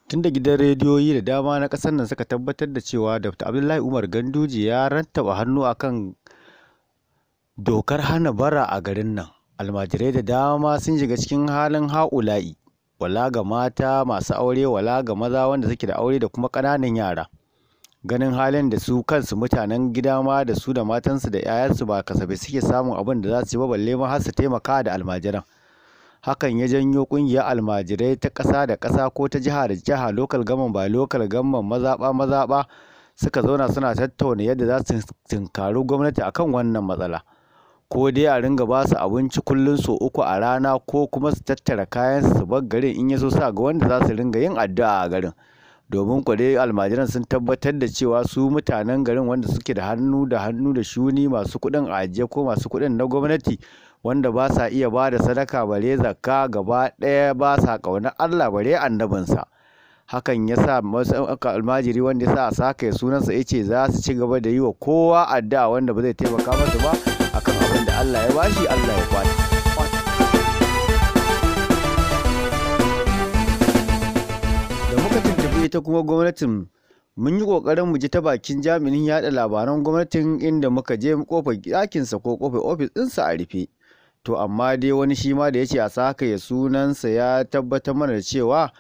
Tunda gidan rediyoyi da dama na ƙasar nan suka tabbatar da cewa Dr. Abdullahi Umar Ganduje ya rattaba hannu akan dokar hana bara a garin nan, almajirai da dama sun shiga cikin halin ha'ula'i, wala ga mata masu aure, wala ga maza wanda suke da aure da kuma ƙananan yara. Ganin halin da su kansu mutanen gida ma da su da matansu da 'ya'yansu ba kasafai suke samun abin da za su yi ba, balle ma har su taimaka da almajiran. Hakan ya janyo ƙungiyar almajirai ta ƙasa da ƙasa ko ta jiha da jiha, local government by local government, mazaɓa suka zauna suna tattauna yadda za su tunkari gwamnati akan wannan matsala. Ko dai a ringa ba su abinci kullum sau 3 a rana, ko kuma su tattara kayansu su bar garin, in ya so sa ga wanda za su ringa yin addu'a a garin. Domin kuwa dai almajiran sun tabbatar da cewa su mutanen garin wanda suke da hannu da shuni, masu kuɗin a ajiye ko masu kuɗin na gwamnati, wanda ba sa iya ba da sadaka bare zakka, gaba ɗaya ba sa ƙaunar Allah bare annabinsa. Hakan ya sa almajiri wanda ya sa a saka sunansa ya ce za su ci gaba da yi wa kowa addu'a wanda ba zai taimaka masa ba akan abin da Allah ya bashi, Allah ya kwace. Da muka tuntuɓi ita kuma gwamnatin, mun yi ƙoƙarin mu ji ta bakin jami'in yaɗa labaran gwamnatin, inda muka je ƙofar ɗakinsa ko ƙofar ofis ɗinsa a rufe. To amma dai wani shi ma da ya ce a saka sunansa ya tabbatar mana da cewa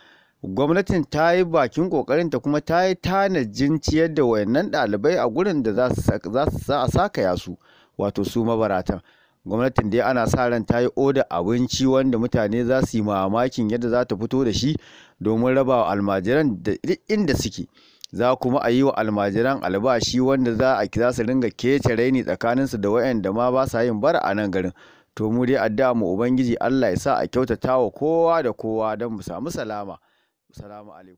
gwamnatin ta yi bakin ƙoƙarinta kuma ta yi tanajin ciyar da wayannan ɗalibai a gurin da za su a sakaya su, wato su mabaratan. Gwamnatin dai ana sa ran ta yi oda abinci wanda mutane za su yi mamakin yadda za ta fito da shi domin raba wa almajiran da inda suke. Za kuma a yi wa almajiran albashi wanda za su ringa kece raini tsakaninsu da wayanda ma ba sa yin bara a nan garin. To mu dai addu'a mu Ubangiji Allah ya sa a kyautata wa kowa da kowa don mu samu salama. Assalamu alaikum.